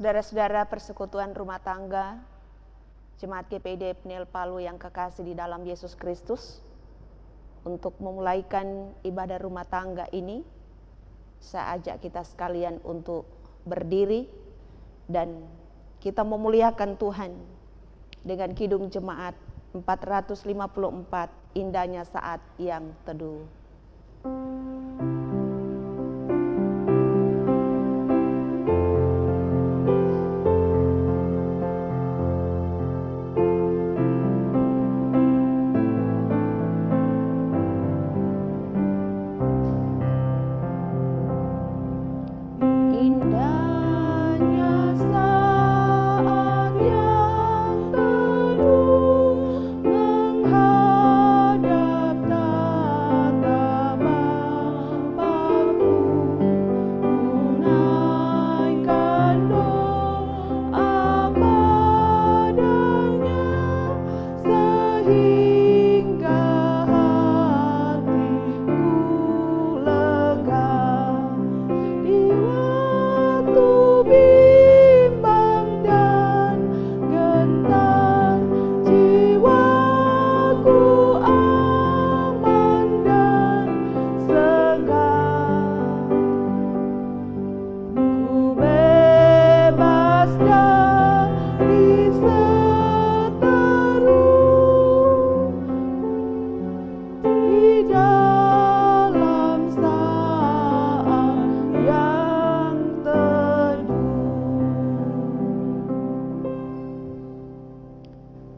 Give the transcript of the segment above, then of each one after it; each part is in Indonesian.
Saudara-saudara persekutuan rumah tangga, Jemaat GPID Pnil Palu yang kekasih di dalam Yesus Kristus, untuk memulaikan ibadah rumah tangga ini, saya ajak kita sekalian untuk berdiri dan kita memuliakan Tuhan dengan Kidung Jemaat 454, Indahnya Saat yang Teduh.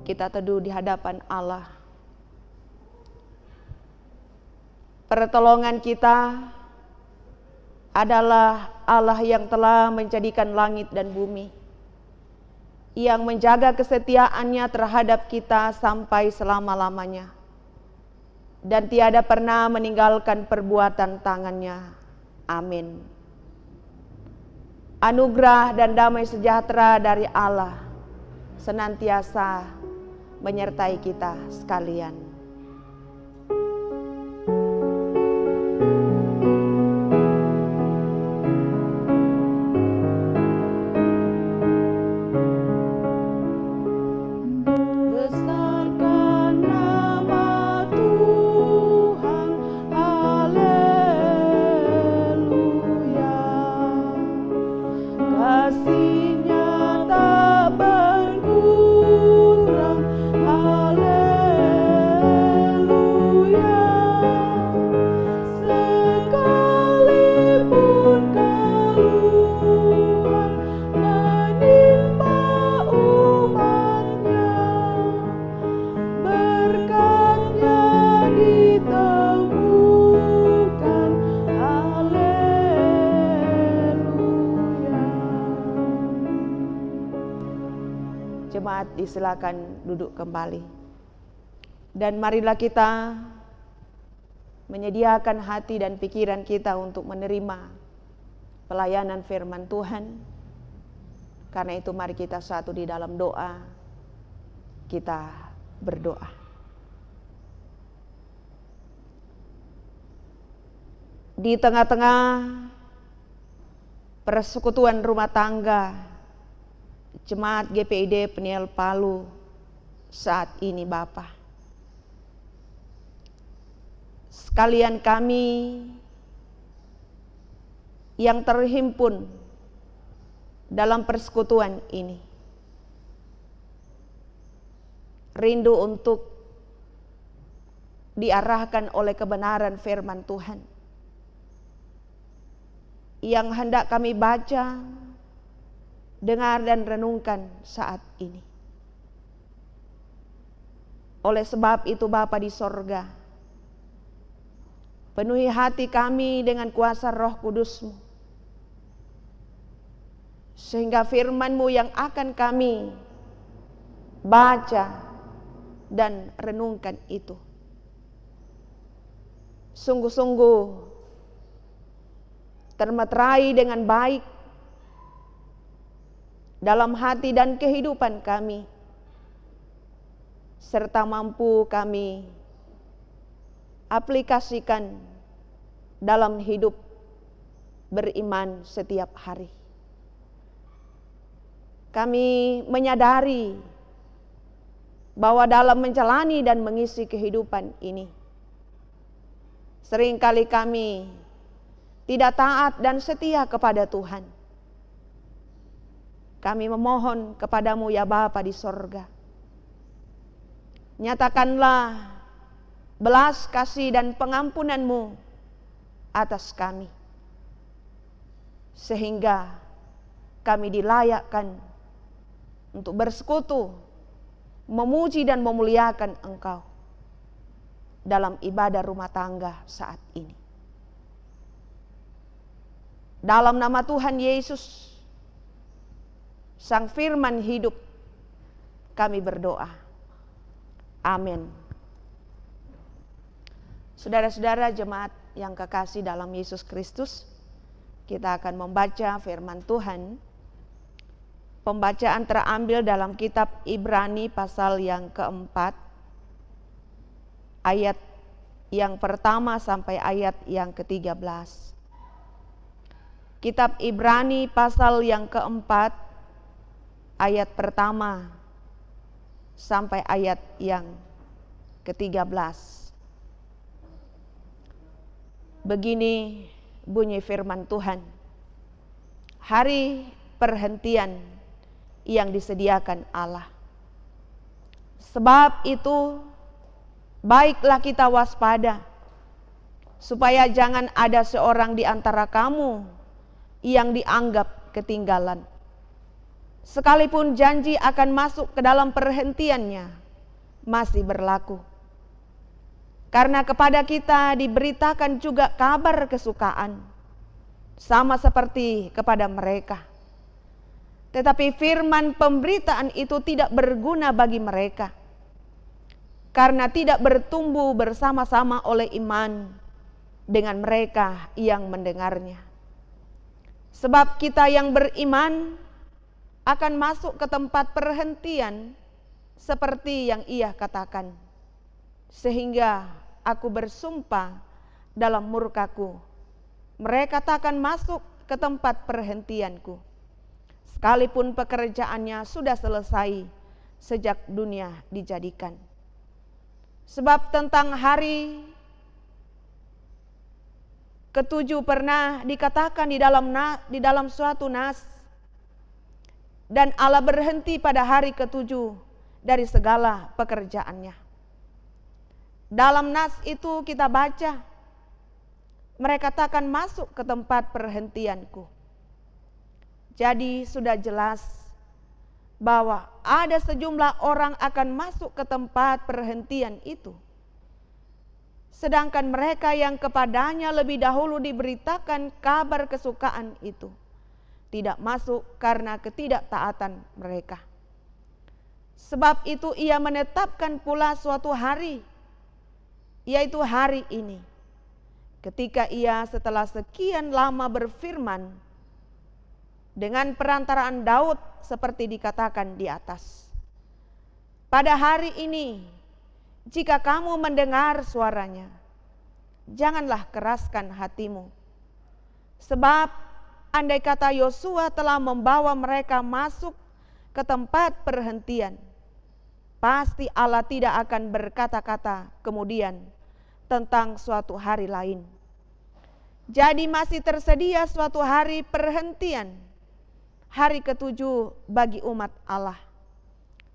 Kita teduh di hadapan Allah. Pertolongan kita adalah Allah yang telah menjadikan langit dan bumi, yang menjaga kesetiaannya terhadap kita sampai selama-lamanya, dan tiada pernah meninggalkan perbuatan tangannya. Amin. Anugerah dan damai sejahtera dari Allah senantiasa menyertai kita sekalian. Jemaat disilakan duduk kembali. Dan marilah kita menyediakan hati dan pikiran kita untuk menerima pelayanan firman Tuhan. Karena itu mari kita satu di dalam doa, kita berdoa. Di tengah-tengah persekutuan rumah tangga Jemaat GPID Peniel Palu saat ini Bapa, sekalian kami yang terhimpun dalam persekutuan ini rindu untuk diarahkan oleh kebenaran firman Tuhan yang hendak kami baca, dengar dan renungkan saat ini. Oleh sebab itu Bapa di sorga, penuhi hati kami dengan kuasa Roh Kudus-Mu, sehingga firman-Mu yang akan kami baca dan renungkan itu sungguh-sungguh termeterai dengan baik dalam hati dan kehidupan kami, serta mampu kami aplikasikan dalam hidup beriman setiap hari. Kami menyadari bahwa dalam menjalani dan mengisi kehidupan ini, seringkali kami tidak taat dan setia kepada Tuhan. Kami memohon kepadamu ya Bapa di sorga, nyatakanlah belas kasih dan pengampunan-Mu atas kami, sehingga kami dilayakkan untuk bersekutu, memuji dan memuliakan Engkau dalam ibadah rumah tangga saat ini. Dalam nama Tuhan Yesus, Sang Firman hidup, kami berdoa. Amin. Saudara-saudara jemaat yang kekasih dalam Yesus Kristus, kita akan membaca firman Tuhan. Pembacaan terambil dalam kitab Ibrani pasal yang keempat, ayat yang pertama sampai ayat yang ke-13. Kitab Ibrani pasal yang keempat, ayat pertama sampai ayat yang ke-13. Begini bunyi firman Tuhan. Hari perhentian yang disediakan Allah. Sebab itu baiklah kita waspada, supaya jangan ada seorang di antara kamu yang dianggap ketinggalan. Sekalipun janji akan masuk ke dalam perhentiannya masih berlaku. Karena kepada kita diberitakan juga kabar kesukaan, sama seperti kepada mereka. Tetapi firman pemberitaan itu tidak berguna bagi mereka, karena tidak bertumbuh bersama-sama oleh iman dengan mereka yang mendengarnya. Sebab kita yang beriman akan masuk ke tempat perhentian seperti yang ia katakan. Sehingga aku bersumpah dalam murkaku, mereka takkan masuk ke tempat perhentianku, sekalipun pekerjaannya sudah selesai sejak dunia dijadikan. Sebab tentang hari ketujuh pernah dikatakan di dalam suatu nas, dan Allah berhenti pada hari ketujuh dari segala pekerjaannya. Dalam nas itu kita baca, mereka takkan masuk ke tempat perhentianku. Jadi sudah jelas bahwa ada sejumlah orang akan masuk ke tempat perhentian itu, sedangkan mereka yang kepadanya lebih dahulu diberitakan kabar kesukaan itu tidak masuk karena ketidaktaatan mereka. Sebab itu ia menetapkan pula suatu hari, yaitu hari ini, ketika ia setelah sekian lama berfirman dengan perantaraan Daud seperti dikatakan di atas. Pada hari ini, jika kamu mendengar suaranya, janganlah keraskan hatimu. Sebab andai kata Yosua telah membawa mereka masuk ke tempat perhentian, pasti Allah tidak akan berkata-kata kemudian tentang suatu hari lain. Jadi masih tersedia suatu hari perhentian, hari ketujuh bagi umat Allah.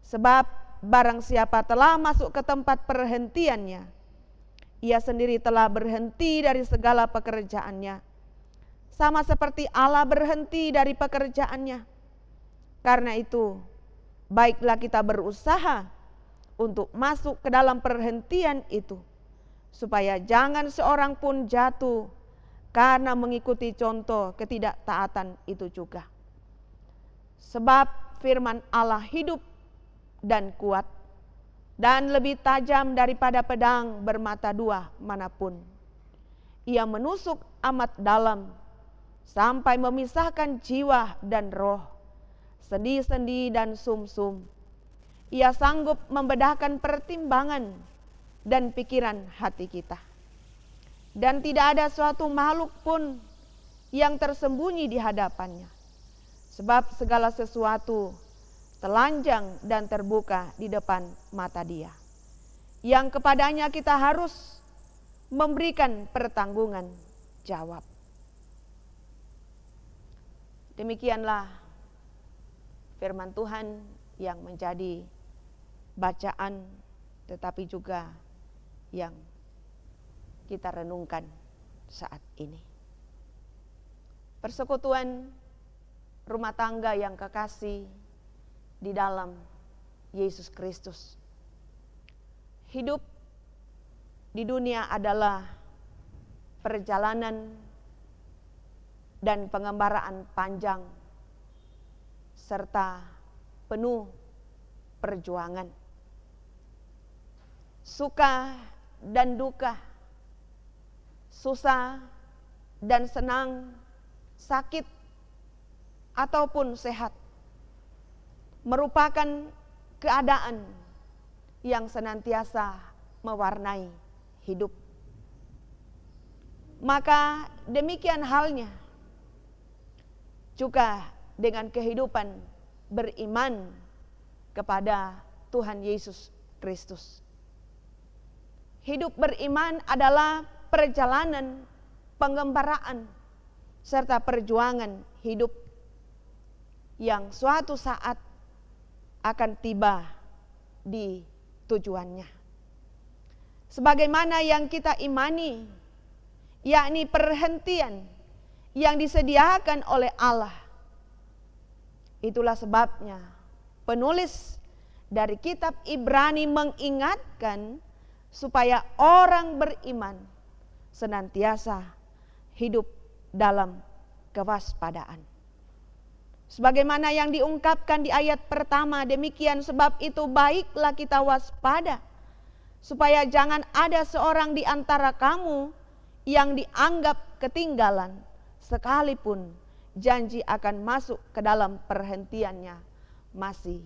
Sebab barang siapa telah masuk ke tempat perhentiannya, ia sendiri telah berhenti dari segala pekerjaannya, sama seperti Allah berhenti dari pekerjaannya. Karena itu, baiklah kita berusaha untuk masuk ke dalam perhentian itu, supaya jangan seorang pun jatuh karena mengikuti contoh ketidaktaatan itu juga. Sebab firman Allah hidup dan kuat, dan lebih tajam daripada pedang bermata dua manapun. Ia menusuk amat dalam, sampai memisahkan jiwa dan roh, sendi-sendi dan sumsum. Ia sanggup membedahkan pertimbangan dan pikiran hati kita. Dan tidak ada suatu makhluk pun yang tersembunyi di hadapannya. Sebab segala sesuatu telanjang dan terbuka di depan mata Dia, yang kepadanya kita harus memberikan pertanggungan jawab. Demikianlah firman Tuhan yang menjadi bacaan, tetapi juga yang kita renungkan saat ini. Persekutuan rumah tangga yang kekasih di dalam Yesus Kristus. Hidup di dunia adalah perjalanan dan pengembaraan panjang serta penuh perjuangan. Suka dan duka, susah dan senang, sakit ataupun sehat, merupakan keadaan yang senantiasa mewarnai hidup. Maka demikian halnya juga dengan kehidupan beriman kepada Tuhan Yesus Kristus. Hidup beriman adalah perjalanan pengembaraan serta perjuangan hidup yang suatu saat akan tiba di tujuannya. Sebagaimana yang kita imani, yakni perhentian yang disediakan oleh Allah. Itulah sebabnya penulis dari kitab Ibrani mengingatkan supaya orang beriman senantiasa hidup dalam kewaspadaan. Sebagaimana yang diungkapkan di ayat pertama, demikian sebab itu baiklah kita waspada, supaya jangan ada seorang di antara kamu yang dianggap ketinggalan, sekalipun janji akan masuk ke dalam perhentiannya masih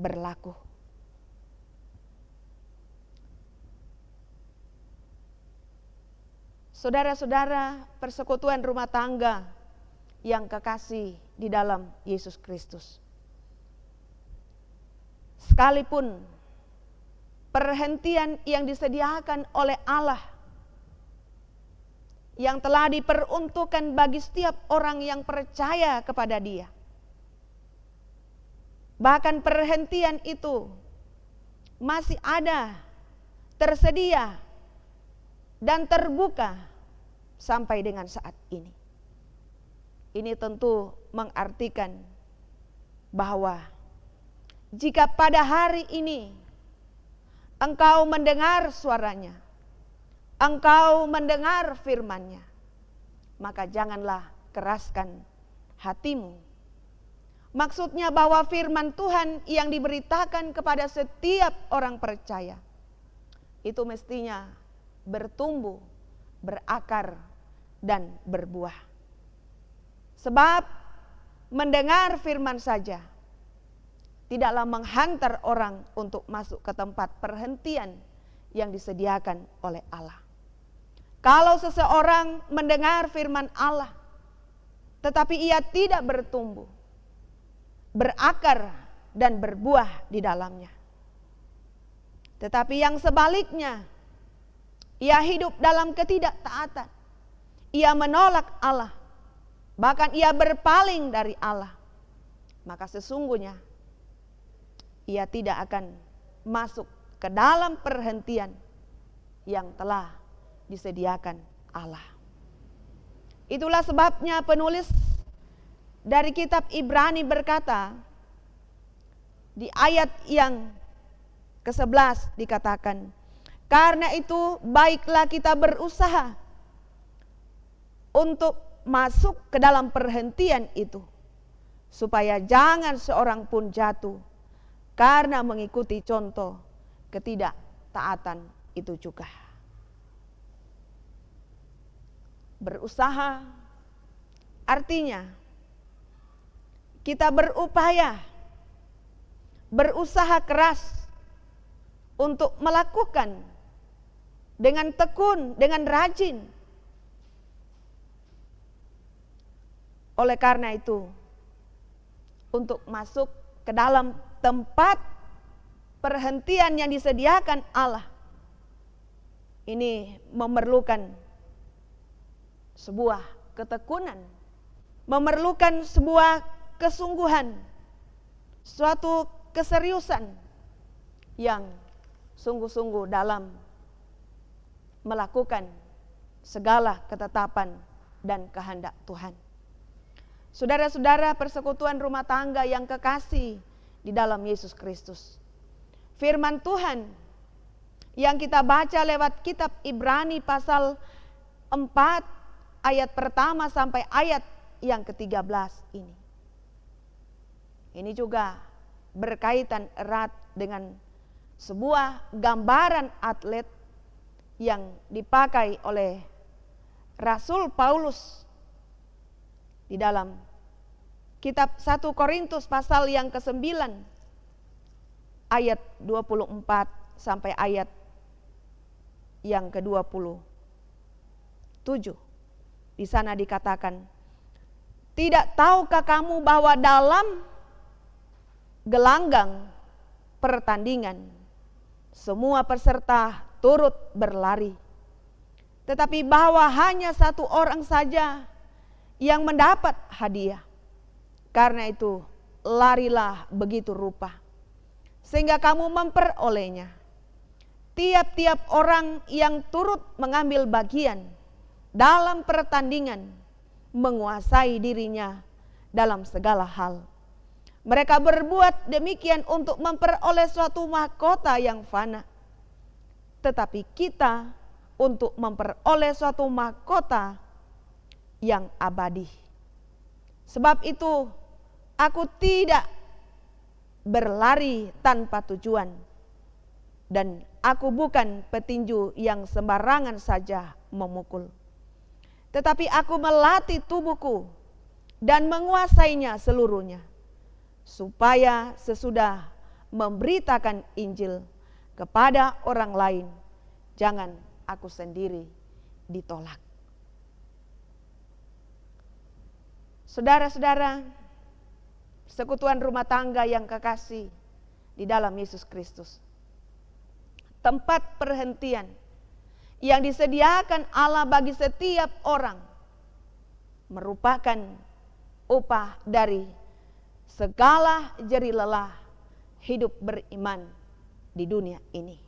berlaku. Saudara-saudara, persekutuan rumah tangga yang kekasih di dalam Yesus Kristus. Sekalipun perhentian yang disediakan oleh Allah, yang telah diperuntukkan bagi setiap orang yang percaya kepada Dia. Bahkan perhentian itu masih ada, tersedia, dan terbuka sampai dengan saat ini. Ini tentu mengartikan bahwa jika pada hari ini engkau mendengar suaranya, engkau mendengar firman-Nya, maka janganlah keraskan hatimu. Maksudnya bahwa firman Tuhan yang diberitakan kepada setiap orang percaya itu mestinya bertumbuh, berakar, dan berbuah. Sebab mendengar firman saja tidaklah menghantar orang untuk masuk ke tempat perhentian yang disediakan oleh Allah. Kalau seseorang mendengar firman Allah, tetapi ia tidak bertumbuh, berakar dan berbuah di dalamnya. Tetapi yang sebaliknya, ia hidup dalam ketidaktaatan. Ia menolak Allah, bahkan ia berpaling dari Allah. Maka sesungguhnya ia tidak akan masuk ke dalam perhentian yang telah disediakan Allah. Itulah sebabnya penulis dari kitab Ibrani berkata, di ayat yang ke-11 dikatakan, karena itu baiklah kita berusaha untuk masuk ke dalam perhentian itu, supaya jangan seorang pun jatuh karena mengikuti contoh ketidaktaatan itu juga. Berusaha artinya kita berupaya, berusaha keras untuk melakukan dengan tekun, dengan rajin. Oleh karena itu, untuk masuk ke dalam tempat perhentian yang disediakan Allah, ini memerlukan sebuah ketekunan, memerlukan sebuah kesungguhan, suatu keseriusan yang sungguh-sungguh dalam melakukan segala ketetapan dan kehendak Tuhan. Saudara-saudara, persekutuan rumah tangga yang kekasih di dalam Yesus Kristus, firman Tuhan yang kita baca lewat kitab Ibrani pasal 4 ayat pertama sampai ayat yang ke-13 ini. Ini juga berkaitan erat dengan sebuah gambaran atlet yang dipakai oleh Rasul Paulus di dalam kitab 1 Korintus pasal yang ke-9 ayat 24 sampai ayat yang ke-27. Di sana dikatakan, tidak tahukah kamu bahwa dalam gelanggang pertandingan semua peserta turut berlari, tetapi bahwa hanya satu orang saja yang mendapat hadiah. Karena itu larilah begitu rupa sehingga kamu memperolehnya. Tiap-tiap orang yang turut mengambil bagian dalam pertandingan menguasai dirinya dalam segala hal. Mereka berbuat demikian untuk memperoleh suatu mahkota yang fana, tetapi kita untuk memperoleh suatu mahkota yang abadi. Sebab itu aku tidak berlari tanpa tujuan, dan aku bukan petinju yang sembarangan saja memukul, tetapi aku melatih tubuhku dan menguasainya seluruhnya, supaya sesudah memberitakan Injil kepada orang lain, jangan aku sendiri ditolak. Saudara-saudara, persekutuan rumah tangga yang kekasih di dalam Yesus Kristus, tempat perhentian yang disediakan Allah bagi setiap orang merupakan upah dari segala jerih lelah hidup beriman di dunia ini.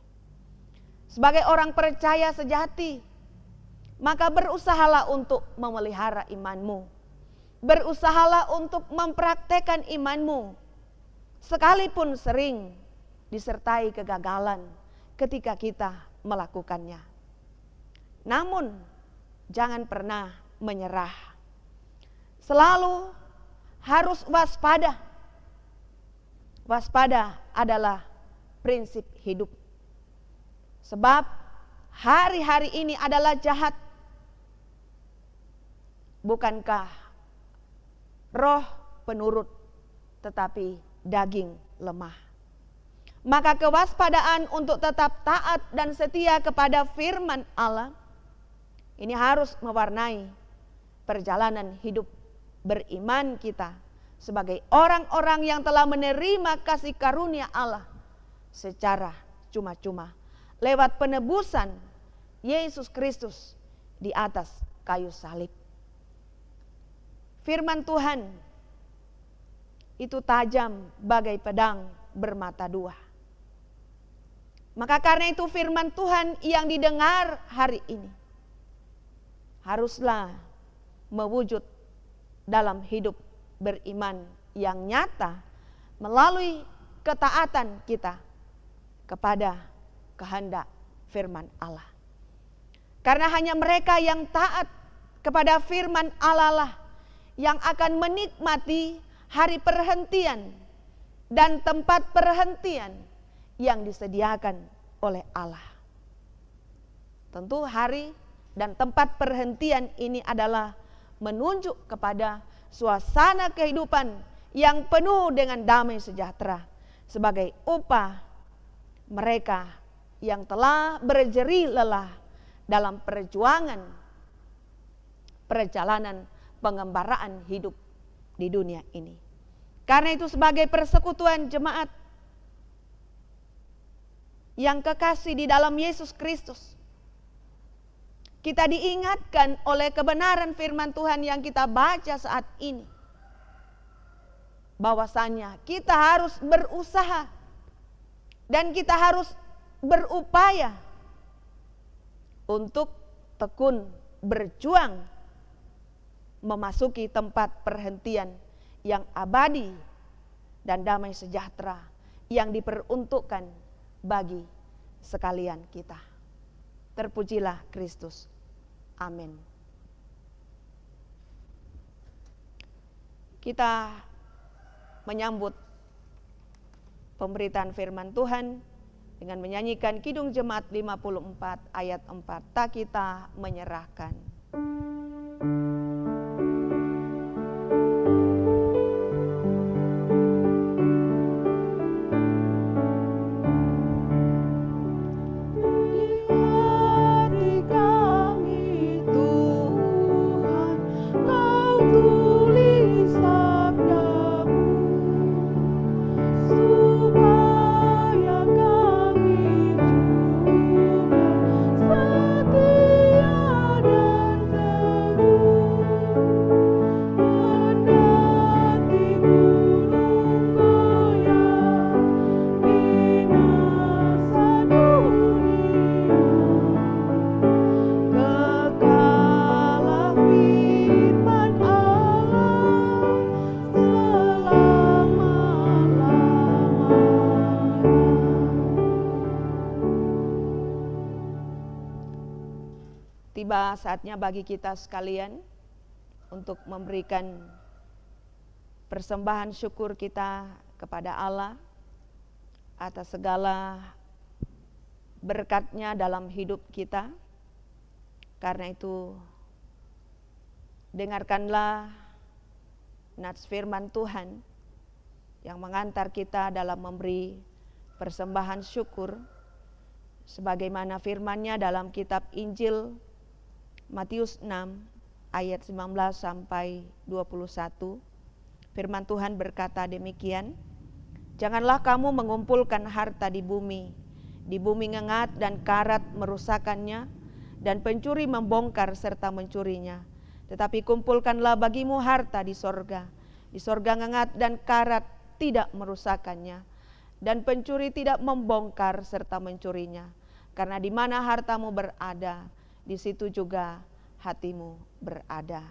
Sebagai orang percaya sejati, maka berusahalah untuk memelihara imanmu. Berusahalah untuk mempraktekkan imanmu, sekalipun sering disertai kegagalan ketika kita melakukannya. Namun jangan pernah menyerah. Selalu harus waspada. Waspada adalah prinsip hidup. Sebab hari-hari ini adalah jahat. Bukankah roh penurut, tetapi daging lemah. Maka kewaspadaan untuk tetap taat dan setia kepada firman Allah ini harus mewarnai perjalanan hidup beriman kita sebagai orang-orang yang telah menerima kasih karunia Allah secara cuma-cuma lewat penebusan Yesus Kristus di atas kayu salib. Firman Tuhan itu tajam bagai pedang bermata dua. Maka karena itu firman Tuhan yang didengar hari ini haruslah mewujud dalam hidup beriman yang nyata melalui ketaatan kita kepada kehendak firman Allah. Karena hanya mereka yang taat kepada firman Allah lah yang akan menikmati hari perhentian dan tempat perhentian yang disediakan oleh Allah. Tentu hari dan tempat perhentian ini adalah menunjuk kepada suasana kehidupan yang penuh dengan damai sejahtera sebagai upah mereka yang telah berjerih lelah dalam perjalanan pengembaraan hidup di dunia ini. Karena itu sebagai persekutuan jemaat yang kekasih di dalam Yesus Kristus, kita diingatkan oleh kebenaran firman Tuhan yang kita baca saat ini, bahwasanya kita harus berusaha dan kita harus berupaya untuk tekun berjuang memasuki tempat perhentian yang abadi dan damai sejahtera yang diperuntukkan bagi sekalian kita. Terpujilah Kristus. Amin. Kita menyambut pemberitaan firman Tuhan dengan menyanyikan Kidung Jemaat 54 ayat 4. Tak kita menyerahkan. Tiba saatnya bagi kita sekalian untuk memberikan persembahan syukur kita kepada Allah atas segala berkat-Nya dalam hidup kita. Karena itu dengarkanlah nats firman Tuhan yang mengantar kita dalam memberi persembahan syukur sebagaimana firman-Nya dalam kitab Injil Matius 6 ayat 19 sampai 21. Firman Tuhan berkata demikian, janganlah kamu mengumpulkan harta di bumi ngengat dan karat merusakannya, dan pencuri membongkar serta mencurinya. Tetapi kumpulkanlah bagimu harta di sorga ngengat dan karat tidak merusakannya, dan pencuri tidak membongkar serta mencurinya. Karena di mana hartamu berada, di situ juga hatimu berada.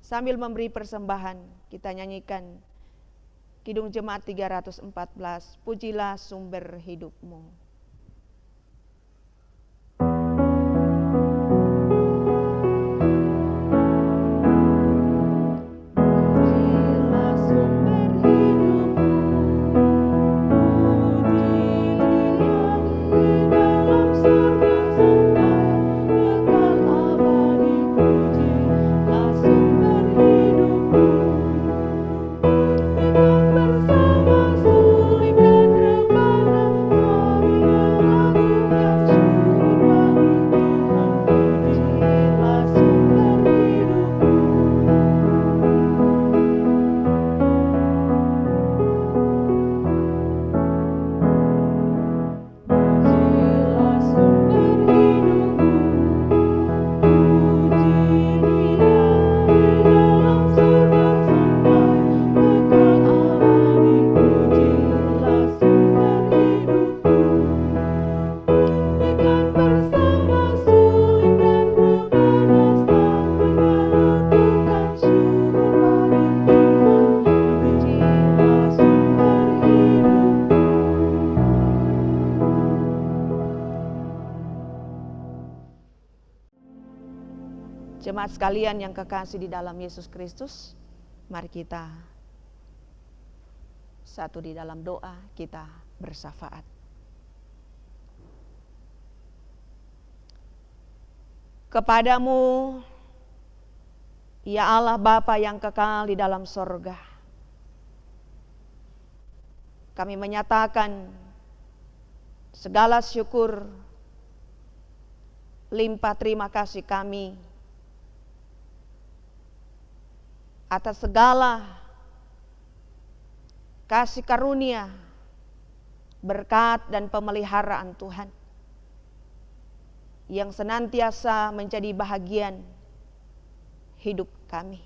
Sambil memberi persembahan, kita nyanyikan Kidung Jemaat 314, Pujilah Sumber Hidupmu. Jemaat sekalian yang kekasih di dalam Yesus Kristus, mari kita satu di dalam doa, kita bersyafaat. Kepadamu, ya Allah Bapa yang kekal di dalam sorga, kami menyatakan segala syukur, limpah terima kasih kami atas segala kasih karunia, berkat dan pemeliharaan Tuhan yang senantiasa menjadi bahagian hidup kami.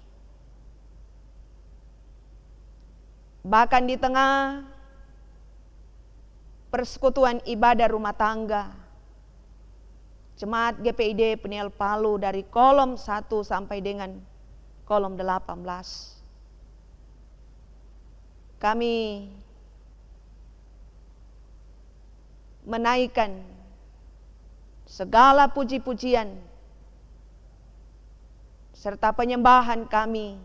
Bahkan di tengah persekutuan ibadah rumah tangga, Jemaat GPID Peniel Palu dari kolom 1 sampai dengan kolom 18. Kami menaikkan segala puji-pujian serta penyembahan kami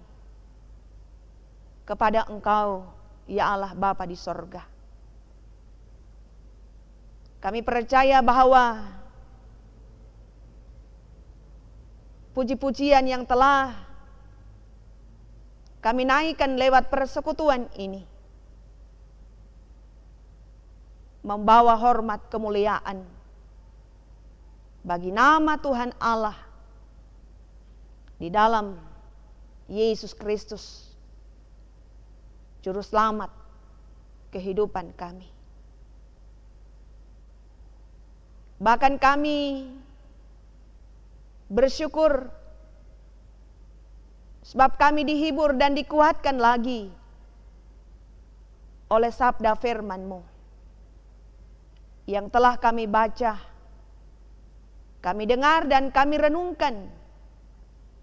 kepada Engkau, ya Allah Bapa di sorga. Kami percaya bahwa puji-pujian yang telah kami naikkan lewat persekutuan ini membawa hormat kemuliaan bagi nama Tuhan Allah di dalam Yesus Kristus, Juru Selamat kehidupan kami. Bahkan kami bersyukur sebab kami dihibur dan dikuatkan lagi oleh sabda firman-Mu yang telah kami baca, kami dengar dan kami renungkan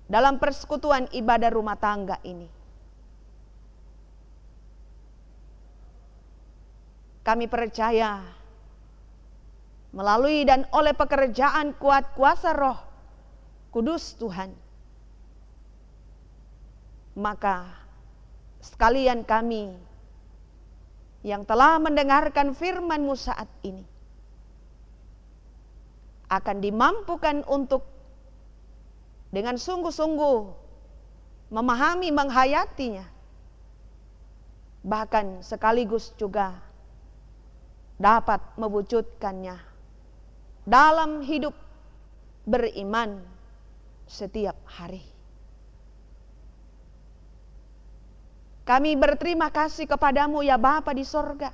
dalam persekutuan ibadah rumah tangga ini. Kami percaya melalui dan oleh pekerjaan kuat kuasa Roh Kudus Tuhan, maka sekalian kami yang telah mendengarkan firman-Mu saat ini akan dimampukan untuk dengan sungguh-sungguh memahami, menghayatinya, bahkan sekaligus juga dapat mewujudkannya dalam hidup beriman setiap hari. Kami berterima kasih kepadamu ya Bapa di sorga,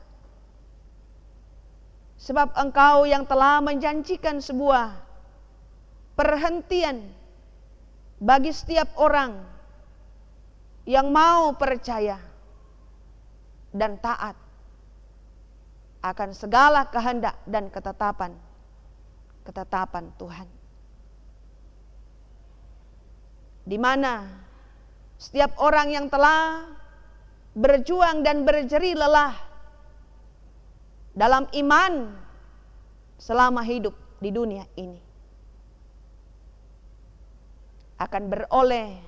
sebab Engkau yang telah menjanjikan sebuah perhentian bagi setiap orang yang mau percaya dan taat akan segala kehendak dan ketetapan Tuhan. Di mana setiap orang yang telah berjuang dan berjerih lelah dalam iman selama hidup di dunia ini akan beroleh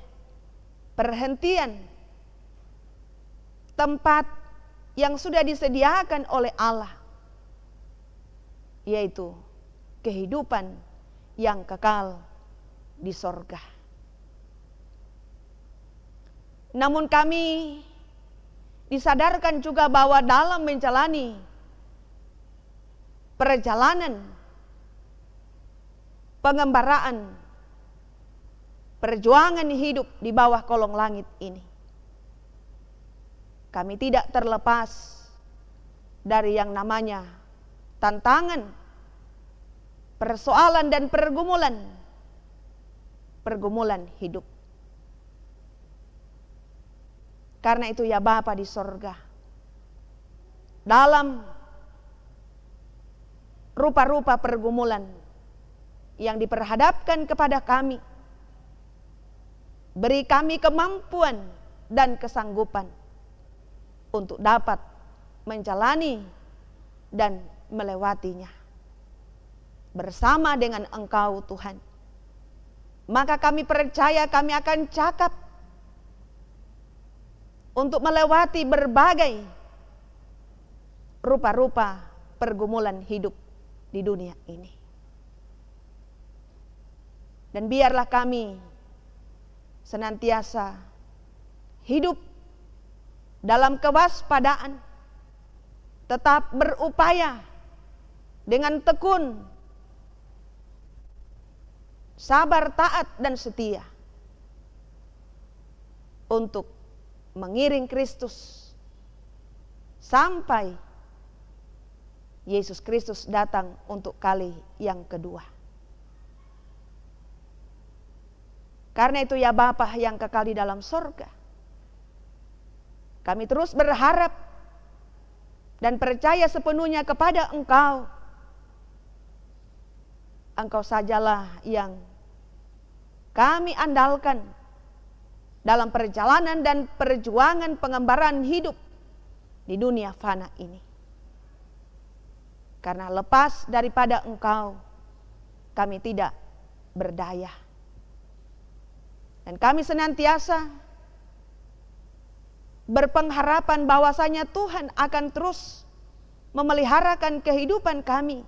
perhentian tempat yang sudah disediakan oleh Allah, yaitu kehidupan yang kekal di sorga. Namun kami disadarkan juga bahwa dalam menjalani perjalanan pengembaraan perjuangan hidup di bawah kolong langit ini, kami tidak terlepas dari yang namanya tantangan, persoalan dan pergumulan hidup. Karena itu ya Bapa di sorga, dalam rupa-rupa pergumulan yang diperhadapkan kepada kami, beri kami kemampuan dan kesanggupan untuk dapat menjalani dan melewatinya bersama dengan Engkau Tuhan, maka kami percaya kami akan cakap untuk melewati berbagai rupa-rupa pergumulan hidup di dunia ini. Dan biarlah kami senantiasa hidup dalam kewaspadaan, tetap berupaya dengan tekun, sabar, taat, dan setia untuk mengiring Kristus sampai Yesus Kristus datang untuk kali yang kedua. Karena itu ya Bapa yang kekal di dalam sorga, kami terus berharap dan percaya sepenuhnya kepada Engkau. Engkau sajalah yang kami andalkan dalam perjalanan dan perjuangan pengembaraan hidup di dunia fana ini. Karena lepas daripada Engkau, kami tidak berdaya. Dan kami senantiasa berpengharapan bahwasanya Tuhan akan terus memeliharakan kehidupan kami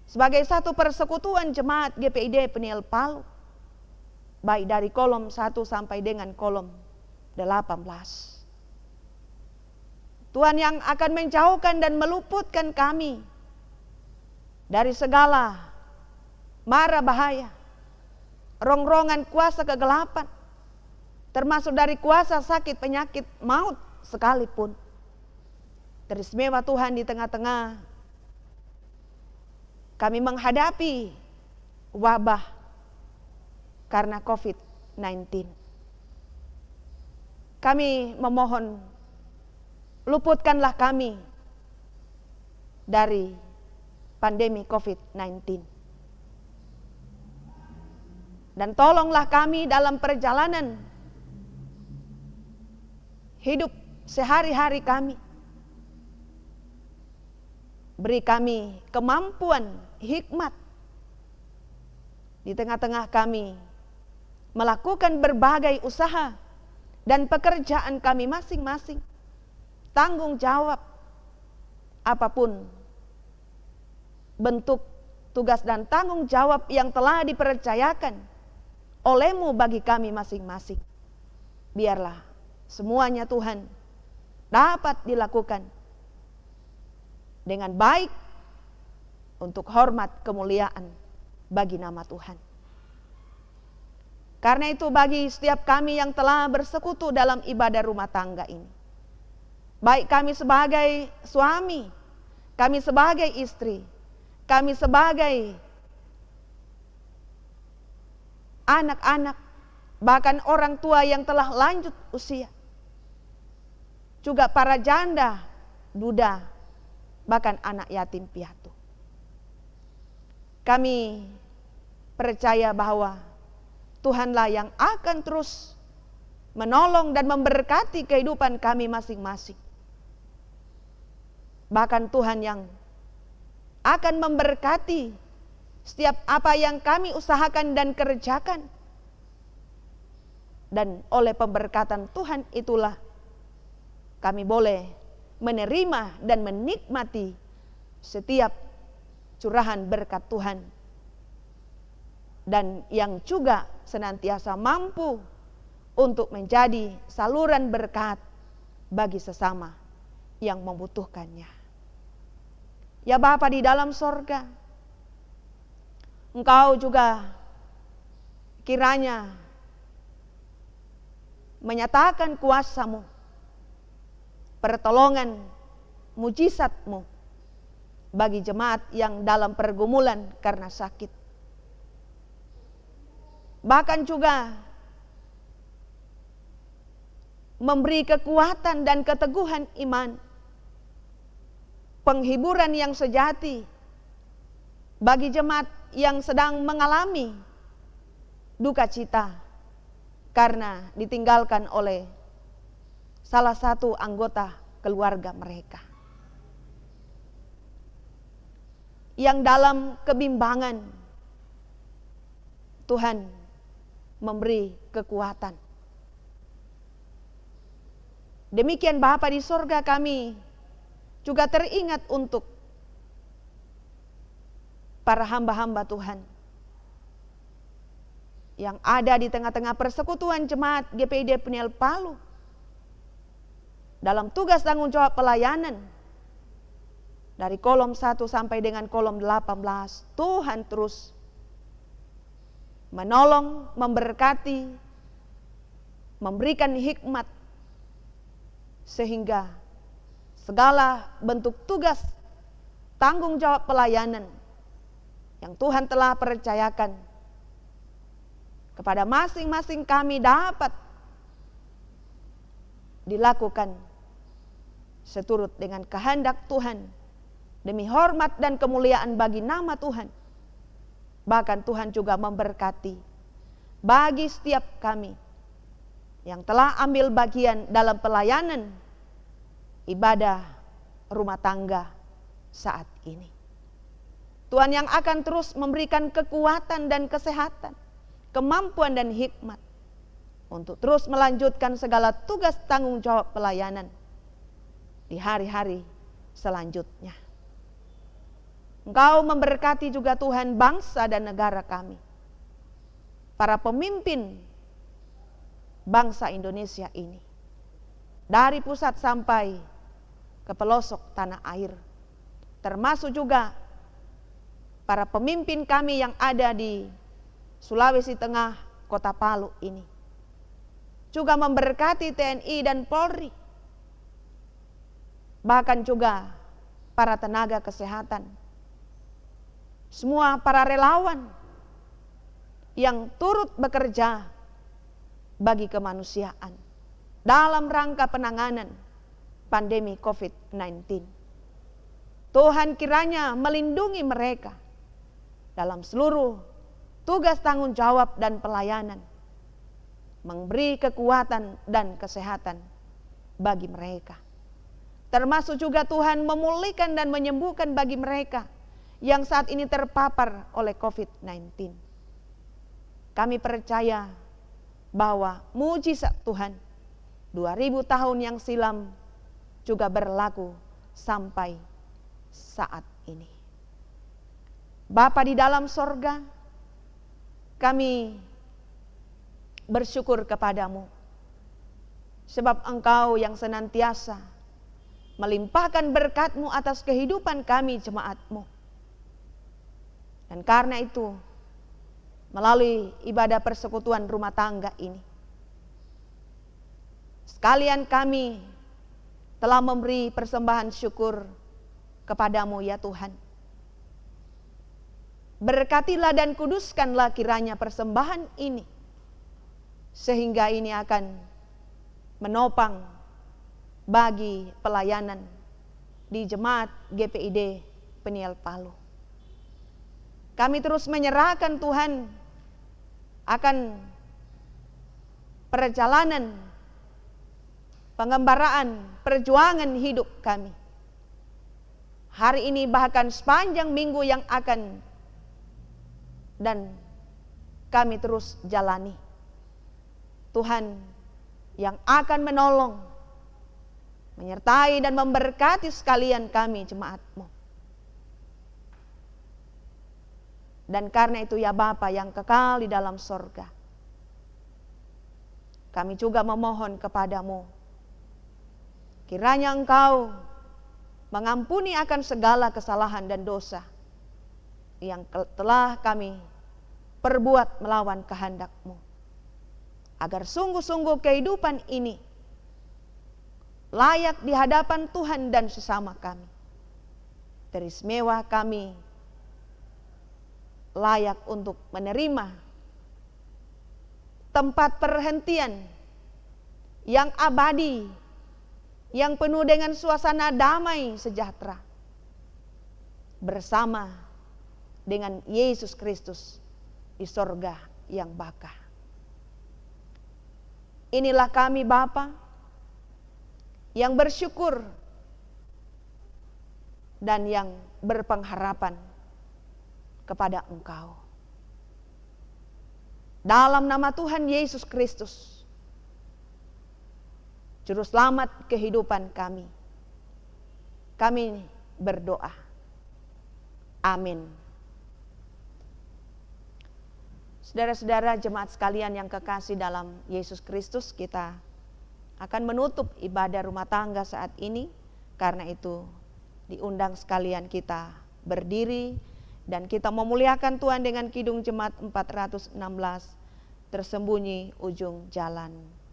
sebagai satu persekutuan jemaat GPID Peniel Palu, baik dari kolom 1 sampai dengan kolom 18. Tuhan yang akan menjauhkan dan meluputkan kami dari segala mara bahaya, rongrongan kuasa kegelapan, termasuk dari kuasa sakit penyakit maut sekalipun. Teristimewa Tuhan di tengah-tengah kami menghadapi wabah karena COVID-19. Kami memohon, luputkanlah kami dari pandemi COVID-19. Dan tolonglah kami dalam perjalanan hidup sehari-hari kami. Beri kami kemampuan, hikmat di tengah-tengah kami melakukan berbagai usaha dan pekerjaan kami masing-masing. Tanggung jawab apapun bentuk tugas dan tanggung jawab yang telah dipercayakan oleh-Mu bagi kami masing-masing. Biarlah semuanya Tuhan dapat dilakukan dengan baik untuk hormat kemuliaan bagi nama Tuhan. Karena itu bagi setiap kami yang telah bersekutu dalam ibadah rumah tangga ini, baik kami sebagai suami, kami sebagai istri, kami sebagai anak-anak, bahkan orang tua yang telah lanjut usia, juga para janda, duda, bahkan anak yatim piatu. Kami percaya bahwa Tuhanlah yang akan terus menolong dan memberkati kehidupan kami masing-masing. Bahkan Tuhan yang akan memberkati setiap apa yang kami usahakan dan kerjakan. Dan oleh pemberkatan Tuhan itulah kami boleh menerima dan menikmati setiap curahan berkat Tuhan. Dan yang juga senantiasa mampu untuk menjadi saluran berkat bagi sesama yang membutuhkannya. Ya Bapa di dalam sorga, Engkau juga kiranya menyatakan kuasa-Mu, pertolongan, mujizat-Mu bagi jemaat yang dalam pergumulan karena sakit. Bahkan juga memberi kekuatan dan keteguhan iman, penghiburan yang sejati bagi jemaat yang sedang mengalami duka cita karena ditinggalkan oleh salah satu anggota keluarga mereka, yang dalam kebimbangan. Tuhan memberi kekuatan. Demikian Bapa di sorga, kami juga teringat untuk para hamba-hamba Tuhan yang ada di tengah-tengah persekutuan jemaat GPID Peniel Palu dalam tugas tanggung jawab pelayanan dari kolom 1 sampai dengan kolom 18. Tuhan terus menolong, memberkati, memberikan hikmat, sehingga segala bentuk tugas tanggung jawab pelayanan yang Tuhan telah percayakan kepada masing-masing kami dapat dilakukan seturut dengan kehendak Tuhan, demi hormat dan kemuliaan bagi nama Tuhan. Bahkan Tuhan juga memberkati bagi setiap kami yang telah ambil bagian dalam pelayanan ibadah rumah tangga saat ini. Tuhan yang akan terus memberikan kekuatan dan kesehatan, kemampuan dan hikmat untuk terus melanjutkan segala tugas tanggung jawab pelayanan di hari-hari selanjutnya. Engkau memberkati juga Tuhan bangsa dan negara kami, para pemimpin bangsa Indonesia ini, dari pusat sampai ke pelosok tanah air, termasuk juga para pemimpin kami yang ada di Sulawesi Tengah, Kota Palu ini. Juga memberkati TNI dan Polri, bahkan juga para tenaga kesehatan, semua para relawan yang turut bekerja bagi kemanusiaan dalam rangka penanganan pandemi COVID-19. Tuhan kiranya melindungi mereka dalam seluruh tugas tanggung jawab dan pelayanan, memberi kekuatan dan kesehatan bagi mereka. Termasuk juga Tuhan memulihkan dan menyembuhkan bagi mereka yang saat ini terpapar oleh COVID-19. Kami percaya bahwa mujizat Tuhan 2000 tahun yang silam juga berlaku sampai saat ini. Bapa di dalam sorga, kami bersyukur kepadamu, sebab Engkau yang senantiasa melimpahkan berkat-Mu atas kehidupan kami jemaat-Mu. Dan karena itu, melalui ibadah persekutuan rumah tangga ini, sekalian kami telah memberi persembahan syukur kepadamu ya Tuhan. Berkatilah dan kuduskanlah kiranya persembahan ini, sehingga ini akan menopang bagi pelayanan di jemaat GPID Peniel Palu. Kami terus menyerahkan Tuhan akan perjalanan pengembaraan perjuangan hidup kami hari ini, bahkan sepanjang minggu yang akan dan kami terus jalani. Tuhan yang akan menolong, menyertai dan memberkati sekalian kami jemaat-Mu. Dan karena itu ya Bapa yang kekal di dalam sorga, kami juga memohon kepadamu, kiranya Engkau mengampuni akan segala kesalahan dan dosa yang telah kami perbuat melawan kehendak-Mu, agar sungguh-sungguh kehidupan ini layak di hadapan Tuhan dan sesama kami. Teristimewa kami layak untuk menerima tempat perhentian yang abadi, yang penuh dengan suasana damai sejahtera bersama dengan Yesus Kristus di sorga yang baka. Inilah kami Bapa yang bersyukur dan yang berpengharapan kepada Engkau. Dalam nama Tuhan Yesus Kristus, Juru Selamat kehidupan kami, kami berdoa. Amin. Saudara-saudara jemaat sekalian yang kekasih dalam Yesus Kristus, kita akan menutup ibadah rumah tangga saat ini. Karena itu diundang sekalian kita berdiri dan kita memuliakan Tuhan dengan Kidung Jemaat 416, Tersembunyi Ujung Jalan.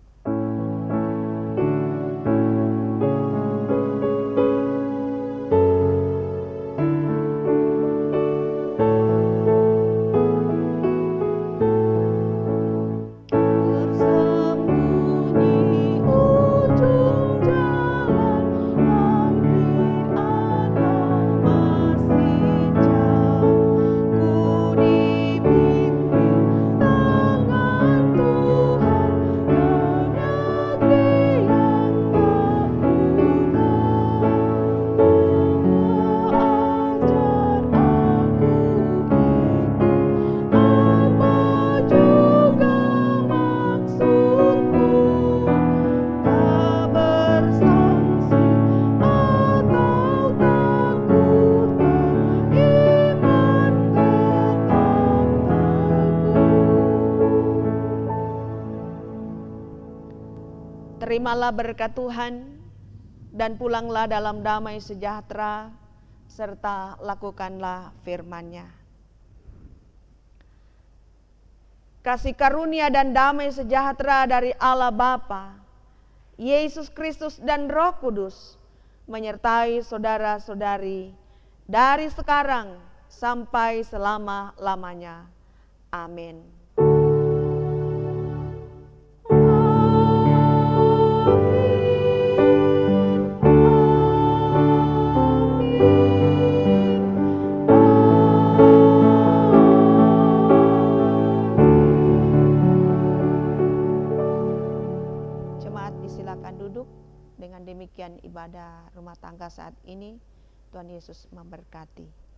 Terimalah berkat Tuhan dan pulanglah dalam damai sejahtera, serta lakukanlah firman-Nya. Kasih karunia dan damai sejahtera dari Allah Bapa, Yesus Kristus dan Roh Kudus menyertai saudara-saudari dari sekarang sampai selama-lamanya. Amin. Silakan duduk. Dengan demikian ibadah rumah tangga saat ini, Tuhan Yesus memberkati.